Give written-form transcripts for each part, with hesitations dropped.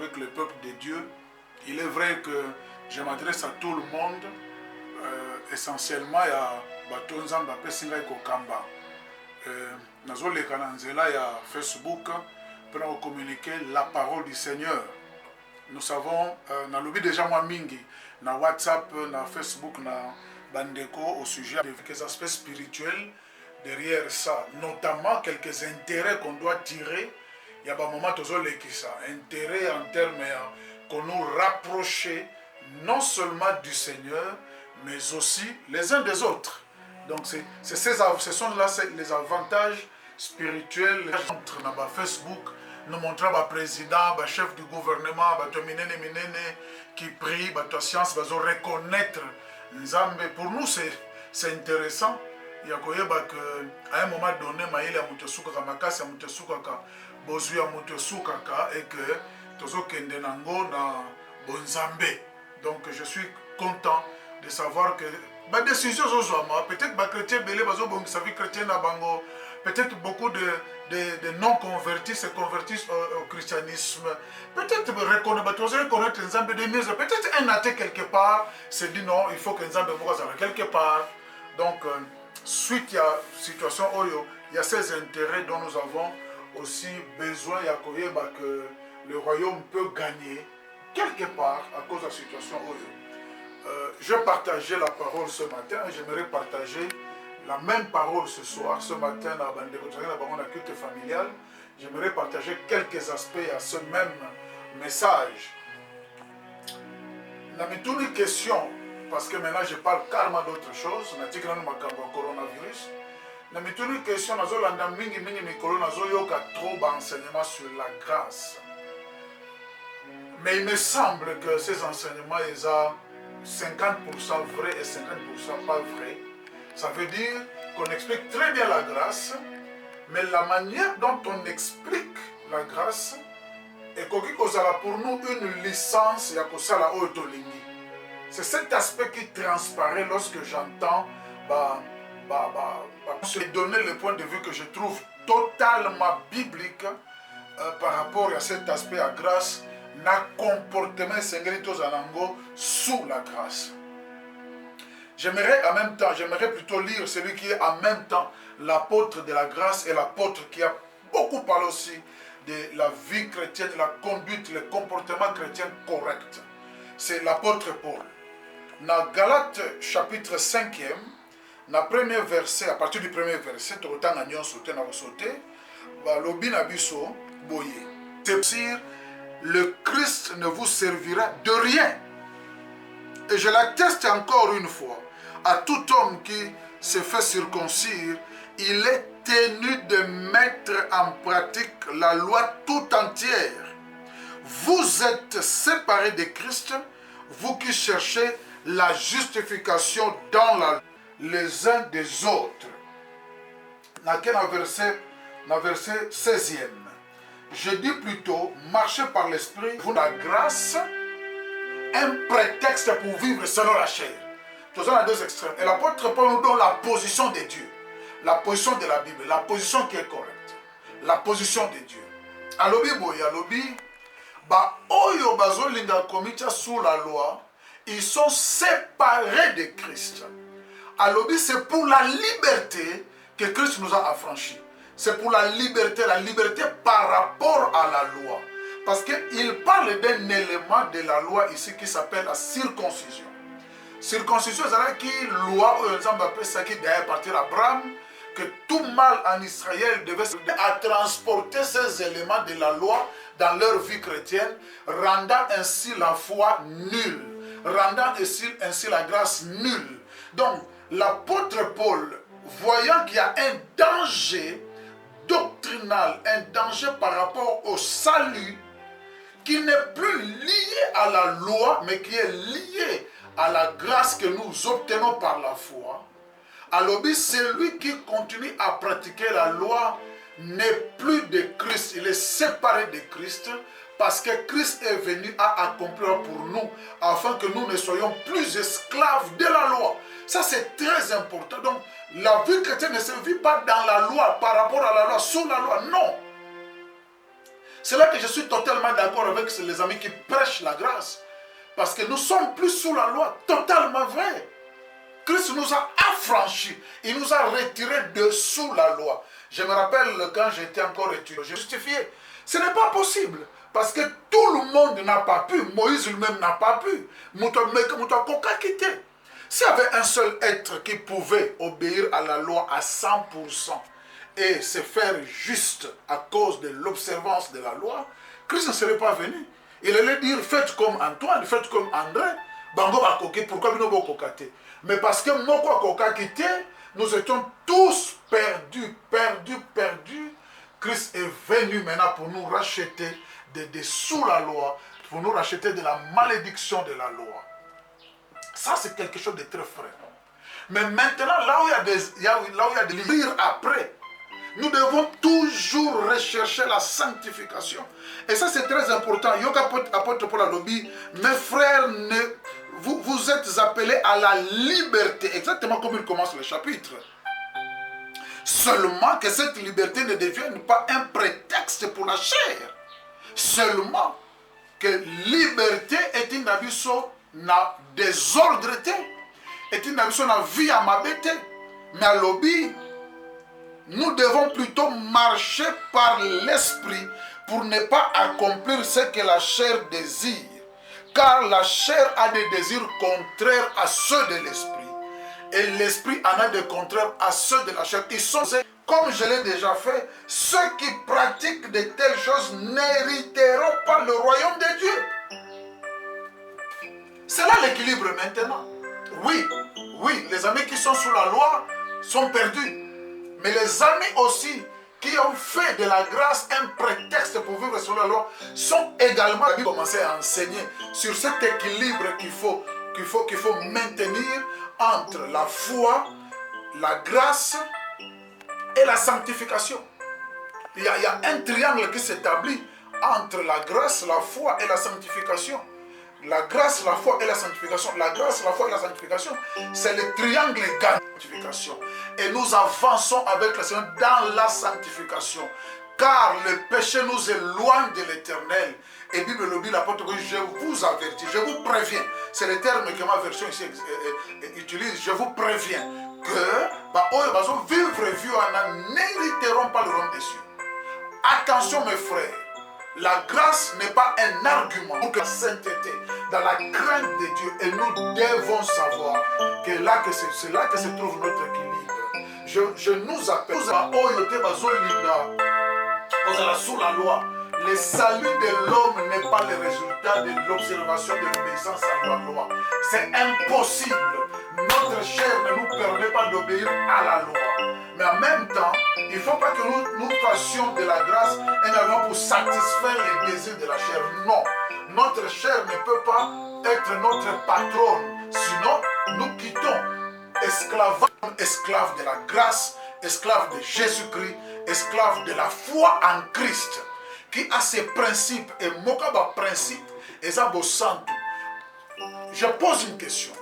avec le peuple de Dieu. Il est vrai que je m'adresse à tout le monde, essentiellement à Batonzamba Pesinga Kokamba. Nazoleka na nzela ya Facebook pour communiquer la parole du Seigneur. Nous savons, na lobby déjà moi mingi, na WhatsApp, na Facebook, na Bandeko au sujet de quelques aspects spirituels derrière ça, notamment quelques intérêts qu'on doit tirer. Il y a un moment qui ça, intérêt en termes qu'on nous rapproche non seulement du Seigneur, mais aussi les uns des autres. Donc ce sont là les avantages spirituels entre Facebook. Nous montrons le président, le chef du gouvernement, qui prie, la science, va reconnaître Nzambe. Pour nous, c'est intéressant. Il y a qu'à un moment donné, il y a Mutesuka Makasi, Mutesuka Bozuya Mutesuka et que Tozo Kendenango na Bonzambe. Donc je suis content de savoir que ma décision peut-être que les chrétiens belé sa vie chrétienne à Bango, peut-être beaucoup de non-convertis se convertissent au christianisme. Peut-être reconnaître Nzambe de mieux. Peut-être un athée quelque part se dit non, il faut que Nzambe soit quelque part. Donc, suite à la situation, il y a ces intérêts dont nous avons aussi besoin que le royaume peut gagner quelque part à cause de la situation. Je partageais la parole ce matin et j'aimerais partager la même parole ce soir. Ce matin, dans la culte familiale, j'aimerais partager quelques aspects à ce même message. Je me tourne une question, parce que maintenant je parle carrément d'autre chose. Je me coronavirus. Je me tourne une question, je trop d'enseignements sur la grâce. Mais il me semble que ces enseignements, ils sont 50% vrais et 50% pas vrais. Ça veut dire qu'on explique très bien la grâce, mais la manière dont on explique la grâce est pour nous une licence. C'est cet aspect qui transparaît lorsque j'entends donner le point de vue que je trouve totalement biblique par rapport à cet aspect à grâce, na comportement sous la grâce. J'aimerais plutôt lire celui qui est en même temps l'apôtre de la grâce et l'apôtre qui a beaucoup parlé aussi de la vie chrétienne, de la conduite, le comportement chrétien correct. C'est l'apôtre Paul. Dans Galates chapitre 5e, dans premier verset, à partir du premier verset, le Christ ne vous servira de rien. Et je l'atteste encore une fois, à tout homme qui se fait circoncire, il est tenu de mettre en pratique la loi tout entière. Vous êtes séparés de Christ, vous qui cherchez la justification dans la loi, les uns des autres. Dans le verset 16e, je dis plutôt, marchez par l'esprit, vous la grâce, un prétexte pour vivre selon la chair. Nous avons deux extrêmes. Et l'apôtre Paul nous donne la position de Dieu, la position de la Bible, la position qui est correcte, la position de Dieu. Alobi boy, alobi, oyo bazolinga komita sous la loi, ils sont séparés de Christ. Alobi, c'est pour la liberté que Christ nous a affranchis. C'est pour la liberté par rapport à la loi. Parce qu'il parle d'un élément de la loi ici qui s'appelle la circoncision. Circoncision, c'est qui loi qui d'ailleurs partir d'Abraham, que tout mâle en Israël devait à transporter ces éléments de la loi dans leur vie chrétienne, rendant ainsi la foi nulle, rendant ainsi la grâce nulle. Donc, l'apôtre Paul, voyant qu'il y a un danger doctrinal, un danger par rapport au salut, qui n'est plus lié à la loi, mais qui est lié à la grâce que nous obtenons par la foi. Alors, celui qui continue à pratiquer la loi n'est plus de Christ, il est séparé de Christ, parce que Christ est venu à accomplir pour nous, afin que nous ne soyons plus esclaves de la loi. Ça, c'est très important. Donc, la vie chrétienne ne se vit pas dans la loi, par rapport à la loi, sous la loi, non. C'est là que je suis totalement d'accord avec les amis qui prêchent la grâce. Parce que nous sommes plus sous la loi, totalement vrai. Christ nous a affranchis, il nous a retirés de sous la loi. Je me rappelle quand j'étais encore étudiant, je justifié. Ce n'est pas possible, parce que tout le monde n'a pas pu, Moïse lui-même n'a pas pu. S'il y avait un seul être qui pouvait obéir à la loi à 100% et se faire juste à cause de l'observance de la loi, Christ ne serait pas venu. Il allait dire, faites comme Antoine, faites comme André. Bango va coquer, pourquoi nous ne coquer? Mais parce que Moko Kokakite, nous étions tous perdus. Christ est venu maintenant pour nous racheter de sous la loi, pour nous racheter de la malédiction de la loi. Ça, c'est quelque chose de très frais. Mais maintenant, là où il y a des livres après, nous devons toujours rechercher la sanctification. Et ça, c'est très important. Apôtre Paul a dit, mes frères, vous êtes appelés à la liberté. Exactement comme il commence le chapitre. Seulement que cette liberté ne devienne pas un prétexte pour la chair. Seulement que liberté est une abisso na désordre, est une abisso na vie à ma bête. Mais à l'obéi, nous devons plutôt marcher par l'esprit pour ne pas accomplir ce que la chair désire. Car la chair a des désirs contraires à ceux de l'esprit. Et l'esprit en a des contraires à ceux de la chair. Ils sont, comme je l'ai déjà fait, ceux qui pratiquent de telles choses n'hériteront pas le royaume de Dieu. C'est là l'équilibre maintenant. Oui, les amis qui sont sous la loi sont perdus. Mais les amis aussi qui ont fait de la grâce un prétexte pour vivre sur la loi sont également commencés à enseigner sur cet équilibre qu'il faut maintenir entre la foi, la grâce et la sanctification. Il y a un triangle qui s'établit entre la grâce, la foi et la sanctification. La grâce, la foi et la sanctification. La grâce, la foi et la sanctification, c'est le triangle gagnant. Et nous avançons avec le Seigneur dans la sanctification. Car le péché nous éloigne de l'éternel. Et Bible le dit, l'apôtre dit, je vous avertis, je vous préviens. C'est le terme que ma version ici utilise. Je vous préviens que vivre vieux n'hériteront pas le royaume des cieux. Attention mes frères. La grâce n'est pas un argument pour la sainteté, dans la crainte de Dieu. Et nous devons savoir que c'est là que se trouve notre équilibre. Je nous appelle sous la loi. Le salut de l'homme n'est pas le résultat de l'observation de l'obéissance à la loi. C'est impossible. Notre chair ne nous permet pas d'obéir à la loi. Mais en même temps, il ne faut pas que nous fassions de la grâce un argument pour satisfaire les désirs de la chair. Non. Notre chair ne peut pas être notre patronne. Sinon, nous quittons esclaves de la grâce, esclaves de Jésus-Christ, esclaves de la foi en Christ, qui a ses principes et mokaba principes et ça santo. Je pose une question.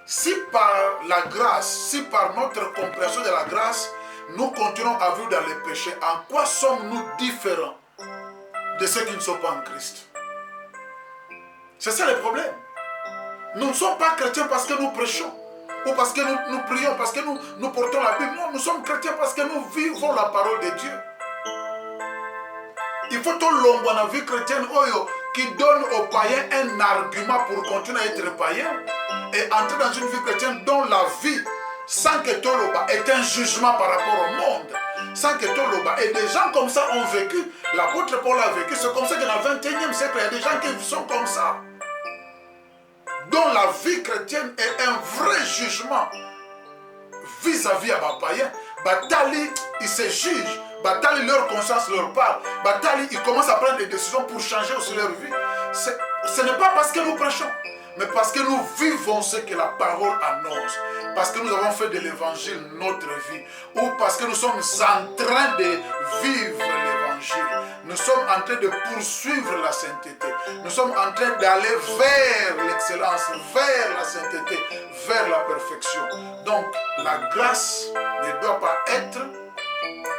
Si par la grâce, si par notre compréhension de la grâce, nous continuons à vivre dans les péchés, en quoi sommes-nous différents de ceux qui ne sont pas en Christ? C'est ça le problème. Nous ne sommes pas chrétiens parce que nous prêchons, ou parce que nous prions, parce que nous portons la Bible. Non, nous sommes chrétiens parce que nous vivons la parole de Dieu. Il faut tout l'homme dans la vie chrétienne qui donne aux païens un argument pour continuer à être païen et entrer dans une vie chrétienne dont la vie, sans que Toloba, est un jugement par rapport au monde. Sans que Toloba, et des gens comme ça ont vécu. L'apôtre Paul a vécu. C'est comme ça que dans le 21e siècle, il y a des gens qui sont comme ça. Dont la vie chrétienne est un vrai jugement vis-à-vis à ma païen. Batali, ils se jugent. Batali, leur conscience leur parle. Batali, ils commencent à prendre des décisions pour changer aussi leur vie. Ce n'est pas parce que nous prêchons, mais parce que nous vivons ce que la parole annonce. Parce que nous avons fait de l'évangile notre vie. Ou parce que nous sommes en train de vivre l'évangile. Nous sommes en train de poursuivre la sainteté. Nous sommes en train d'aller vers l'excellence, vers la sainteté, vers la perfection. Donc, la grâce ne doit pas être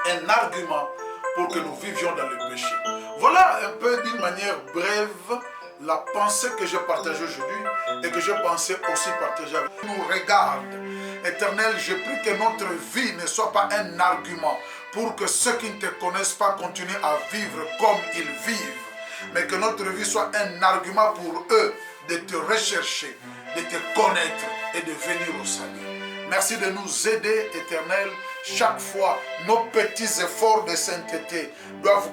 un argument pour que nous vivions dans le péché. Voilà un peu d'une manière brève la pensée que j'ai partagée aujourd'hui et que je pensais aussi partager avec vous. Nous regarde. Éternel, je prie que notre vie ne soit pas un argument pour que ceux qui ne te connaissent pas continuent à vivre comme ils vivent, mais que notre vie soit un argument pour eux de te rechercher, de te connaître et de venir au salut. Merci de nous aider, Éternel. Chaque fois, nos petits efforts de sainteté doivent